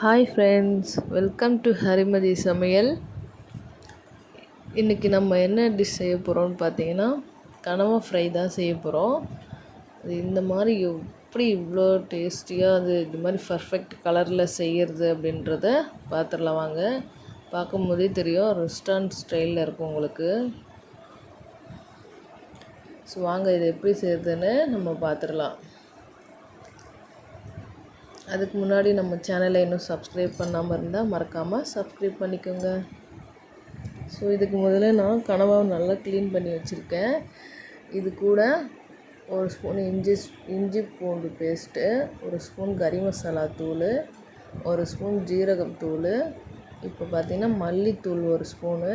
Hi friends, welcome to ஹரிமதி சமையல். இன்றைக்கி நம்ம என்ன டிஷ் செய்ய போகிறோம்னு பார்த்தீங்கன்னா கனவா ஃப்ரை தான் செய்ய போகிறோம். அது இந்த மாதிரி எப்படி இவ்வளோ டேஸ்டியாக அது இந்த மாதிரி பர்ஃபெக்ட் கலரில் செய்கிறது அப்படின்றத பார்த்துடலாம் வாங்க. பார்க்கும்போதே தெரியும், ரெஸ்டாரண்ட் ஸ்டைலில் இருக்கும் உங்களுக்கு. ஸோ வாங்க இது எப்படி செய்கிறதுன்னு நம்ம பார்த்துடலாம். அதுக்கு முன்னாடி நம்ம சேனலை இன்னும் சப்ஸ்கிரைப் பண்ணாமல் இருந்தால் மறக்காமல் சப்ஸ்கிரைப் பண்ணிக்கோங்க. ஸோ இதுக்கு முதல்ல நான் கனவாவை நல்லா க்ளீன் பண்ணி வச்சுருக்கேன். இது கூட ஒரு ஸ்பூன் இஞ்சி பூண்டு பேஸ்ட்டு, ஒரு ஸ்பூன் கறி மசாலா தூள், ஒரு ஸ்பூன் ஜீரகம் தூள், இப்போ பார்த்திங்கன்னா மல்லித்தூள் ஒரு ஸ்பூனு,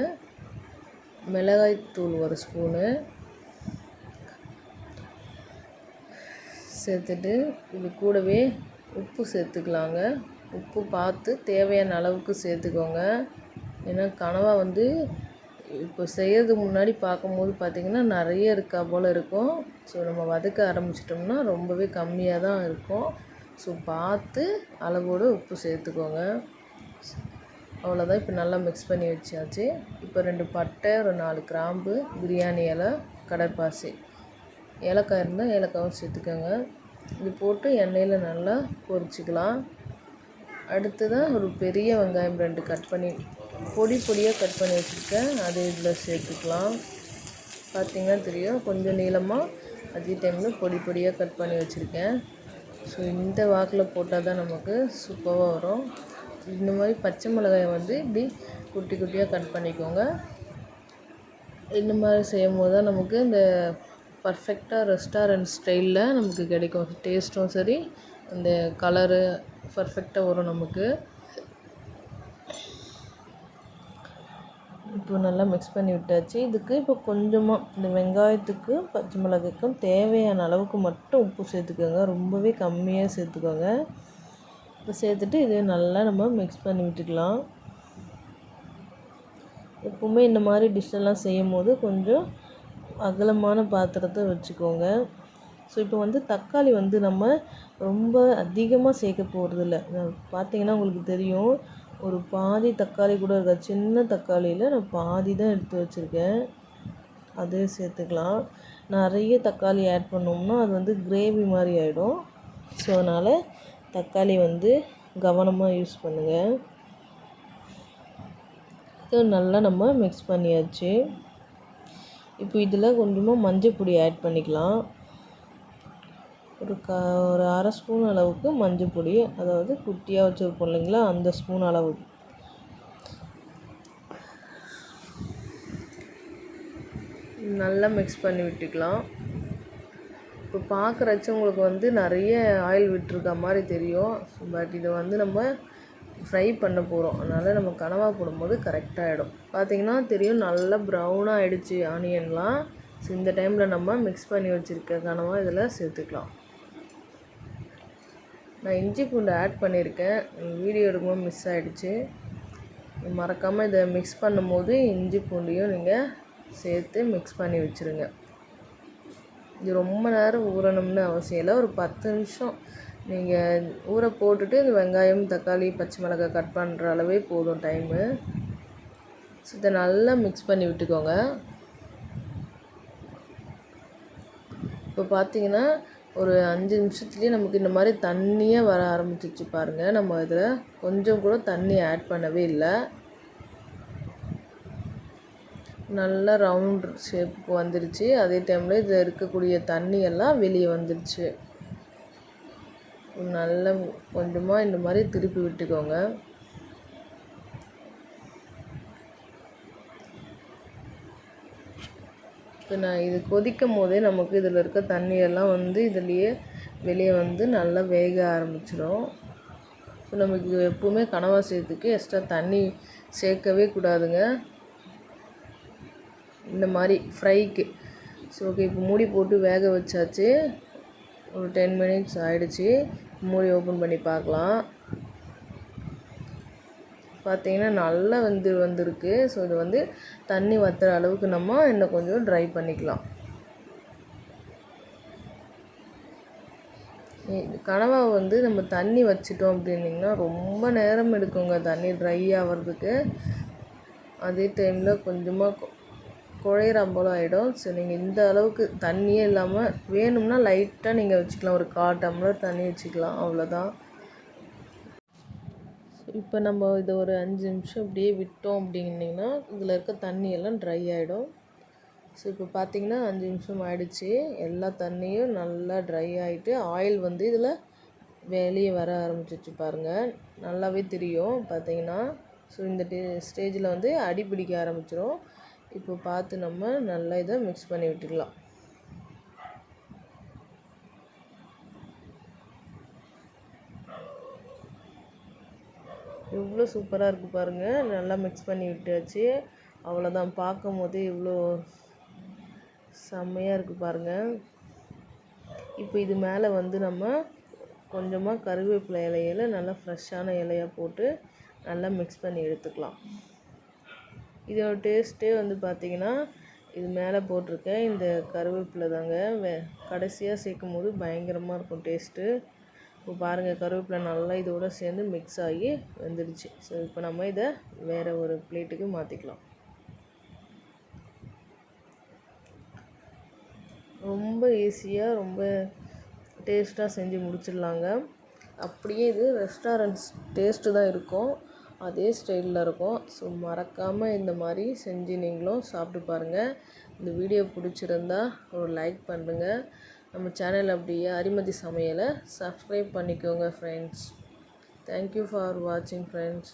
மிளகாய் தூள் ஒரு ஸ்பூனு சேர்த்துட்டு இது கூடவே உப்பு சேர்த்துக்கலாங்க. உப்பு பார்த்து தேவையான அளவுக்கு சேர்த்துக்கோங்க. ஏன்னா கனவா இப்போ செய்கிறதுக்கு முன்னாடி பார்க்கும்போது பார்த்திங்கன்னா நிறைய இருக்கா போல் இருக்கும். ஸோ நம்ம வதக்க ஆரம்பிச்சிட்டோம்னா ரொம்பவே கம்மியாக தான் இருக்கும். ஸோ பார்த்து அளவோடு உப்பு சேர்த்துக்கோங்க. அவ்வளோதான். இப்போ நல்லா மிக்ஸ் பண்ணி வச்சாச்சு. இப்போ 2 பட்டை, ஒரு 4 கிராம்பு, பிரியாணி இலை, கடற்பாசி, ஏலக்காய் இருந்தால் ஏலக்காயும் சேர்த்துக்கோங்க. இது போட்டு எண்ணெயில் நல்லா பொரிச்சிக்கலாம். அடுத்ததாக ஒரு பெரிய வெங்காயம் 2 கட் பண்ணி பொடியாக கட் பண்ணி வச்சுருக்கேன். அது இதில் சேர்த்துக்கலாம். பார்த்திங்கன்னா தெரியும், கொஞ்சம் நீளமாக அதே டைமில் பொடியாக கட் பண்ணி வச்சுருக்கேன். ஸோ இந்த வாக்கில் போட்டால் தான் நமக்கு சூப்பராக வரும். இந்த மாதிரி பச்சை மிளகாயை இப்படி குட்டியாக கட் பண்ணிக்கோங்க. இந்த மாதிரி செய்யும் போது தான் நமக்கு இந்த பர்ஃபெக்டாக ரெஸ்டாரண்ட் ஸ்டைலில் நமக்கு கிடைக்கும். டேஸ்ட்டும் சரி, இந்த கலரு பர்ஃபெக்டாக வரும் நமக்கு. இப்போ நல்லா மிக்ஸ் பண்ணி விட்டாச்சு. இதுக்கு இப்போ கொஞ்சமாக இந்த வெங்காயத்துக்கு பச்சை மிளகாய்க்கும் தேவையான அளவுக்கு மட்டும் உப்பு சேர்த்துக்கோங்க. ரொம்பவே கம்மியாக சேர்த்துக்கோங்க. இப்போ சேர்த்துட்டு இதை நல்லா நம்ம மிக்ஸ் பண்ணி விட்டுக்கலாம். எப்போவுமே இந்த மாதிரி டிஷ்ஷெல்லாம் செய்யும் போது கொஞ்சம் அகலமான பாத்திரத்தை வச்சுக்கோங்க. ஸோ இப்போ தக்காளி நம்ம ரொம்ப அதிகமாக சேர்க்க போகிறதில்ல. பார்த்திங்கன்னா உங்களுக்கு தெரியும், ஒரு பாதி தக்காளி கூட இருக்கா. சின்ன தக்காளியில் நான் பாதி தான் எடுத்து வச்சுருக்கேன். அதே சேர்த்துக்கலாம். நிறைய தக்காளி ஆட் பண்ணோம்னா அது கிரேவி மாதிரி ஆகிடும். ஸோ அதனால் தக்காளி கவனமாக யூஸ் பண்ணுங்கள். இது நல்லா நம்ம மிக்ஸ் பண்ணியாச்சு. இப்போ இதில் கொஞ்சமாக மஞ்சள் பொடி ஆட் பண்ணிக்கலாம். ஒரு 1/2 ஸ்பூன் அளவுக்கு மஞ்சள் பொடி, அதாவது குட்டியாக வச்சுருப்போம் இல்லைங்களா, அந்த ஸ்பூன் அளவுக்கு. நல்லா மிக்ஸ் பண்ணி விட்டுக்கலாம். இப்போ பார்க்குறச்சு உங்களுக்கு நிறைய ஆயில் விட்டுருக்க மாதிரி தெரியும். பட் இது நம்ம ஃப்ரை பண்ண போகிறோம். அதனால் நம்ம கனவா போடும்போது கரெக்டாகிடும். பார்த்திங்கன்னா தெரியும், நல்லா ப்ரௌனாக ஆகிடுச்சு ஆனியன்லாம். ஸோ இந்த டைமில் நம்ம மிக்ஸ் பண்ணி வச்சுருக்க கனவா இதில் சேர்த்துக்கலாம். நான் இஞ்சி பூண்டு ஆட் பண்ணியிருக்கேன். வீடியோ எடுக்கும்போது மிஸ் ஆகிடுச்சு. மறக்காமல் இதை மிக்ஸ் பண்ணும்போது இஞ்சி பூண்டையும் நீங்கள் சேர்த்து மிக்ஸ் பண்ணி வச்சுருங்க. இது ரொம்ப நேரம் ஊறணும்னு அவசியம் இல்லை. ஒரு 10 நிமிஷம் நீங்கள் ஊற போட்டுட்டு இந்த வெங்காயம், தக்காளி, பச்சை மிளகாய் கட் பண்ணுற அளவே போதும் டைமு. ஸோ இதை நல்லா மிக்ஸ் பண்ணி விட்டுக்கோங்க. இப்போ பார்த்திங்கன்னா ஒரு 5 நிமிஷத்துலேயே நமக்கு இந்த மாதிரி தண்ணியாக வர ஆரம்பிச்சிச்சு பாருங்கள். நம்ம இதில் கொஞ்சம் கூட தண்ணி ஆட் பண்ணவே இல்லை. நல்லா ரவுண்ட் ஷேப்புக்கு வந்துடுச்சு. அதே டைமில் இதில் இருக்கக்கூடிய தண்ணி எல்லாம் வெளியே வந்துடுச்சு. நல்லா கொஞ்சமாக இந்த மாதிரி திருப்பி விட்டுக்கோங்க. இப்போ நான் இது கொதிக்கும் போதே நமக்கு இதில் இருக்க தண்ணியெல்லாம் இதுலேயே வெளியே நல்லா வேக ஆரம்பிச்சிடும். ஸோ நமக்கு எப்போவுமே கனவா சேர்த்துக்கு எக்ஸ்ட்ரா தண்ணி சேர்க்கவே கூடாதுங்க இந்த மாதிரி ஃப்ரைக்கு. ஸோ ஓகே, இப்போ மூடி போட்டு வேக வச்சாச்சு. ஒரு 10 மினிட்ஸ் ஆகிடுச்சு. மூடி ஓப்பன் பண்ணி பார்க்கலாம். பார்த்திங்கன்னா நல்லா வந்திருக்கு. ஸோ இது தண்ணி வற்றுற அளவுக்கு நம்ம இன்னும் கொஞ்சம் ட்ரை பண்ணிக்கலாம். கனவா வந்து நம்ம தண்ணி வச்சிட்டோம் அப்படின்னிங்கன்னா ரொம்ப நேரம் எடுக்குங்க தண்ணி ட்ரை ஆகிறதுக்கு. அதே டைமில் கொஞ்சமாக குழையிற போல் ஆகிடும். ஸோ நீங்கள் இந்த அளவுக்கு தண்ணியே இல்லாமல் வேணும்னா லைட்டாக நீங்கள் வச்சுக்கலாம். ஒரு 1/4 டம்ளர் தண்ணி வச்சுக்கலாம், அவ்வளோதான். இப்போ நம்ம இதை ஒரு 5 நிமிஷம் இப்படியே விட்டோம் அப்படின்னிங்கன்னா இதில் இருக்க தண்ணியெல்லாம் ட்ரை ஆகிடும். ஸோ இப்போ பார்த்திங்கன்னா 5 நிமிஷம் ஆகிடுச்சி. எல்லா தண்ணியும் நல்லா ட்ரை ஆகிட்டு ஆயில் வந்து இதில் வெளியே வர ஆரம்பிச்சிச்சு பாருங்கள். நல்லாவே தெரியும் பார்த்திங்கன்னா. ஸோ இந்த ஸ்டேஜில் வந்து அடி பிடிக்க ஆரம்பிச்சிடும். இப்போ பார்த்து நம்ம நல்லா இதை மிக்ஸ் பண்ணி விட்டுக்கலாம். எவ்வளோ சூப்பராக இருக்குது பாருங்கள். நல்லா மிக்ஸ் பண்ணி விட்டாச்சு. அவ்வளோதான், பார்க்கும் போதே இவ்வளோ செம்மையாக இருக்குது பாருங்கள். இப்போ இது மேலே வந்து நம்ம கொஞ்சமாக கருவேப்பிலை இலையில நல்லா ஃப்ரெஷ்ஷான இலையாக போட்டு நல்லா மிக்ஸ் பண்ணி எடுத்துக்கலாம். இதோட டேஸ்ட்டே வந்து பார்த்திங்கன்னா இது மேலே போட்டிருக்கேன் இந்த கருவேப்பிலை தாங்க. கடைசியாக சேர்க்கும் போது பயங்கரமாக இருக்கும் டேஸ்ட்டு. இப்போ பாருங்கள், கருவேப்பிலை நல்லா இதோடு சேர்ந்து மிக்ஸ் ஆகி வந்துடுச்சு. ஸோ இப்போ நம்ம இதை வேறு ஒரு பிளேட்டுக்கு மாற்றிக்கலாம். ரொம்ப ஈஸியாக ரொம்ப டேஸ்ட்டாக செஞ்சு முடிச்சிடலாங்க. அப்படியே இது ரெஸ்டாரண்ட்ஸ் டேஸ்ட்டு தான் இருக்கும், அதே ஸ்டைலில் இருக்கும். ஸோ மறக்காமல் இந்த மாதிரி செஞ்சு நீங்களும் சாப்பிட்டு பாருங்கள். இந்த வீடியோ பிடிச்சிருந்தா ஒரு லைக் பண்ணுங்கள். நம்ம சேனல் அப்படியே அரிமதி சமையலை சப்ஸ்கிரைப் பண்ணிக்கோங்க ஃப்ரெண்ட்ஸ். தேங்க்யூ ஃபார் வாட்சிங் ஃப்ரெண்ட்ஸ்.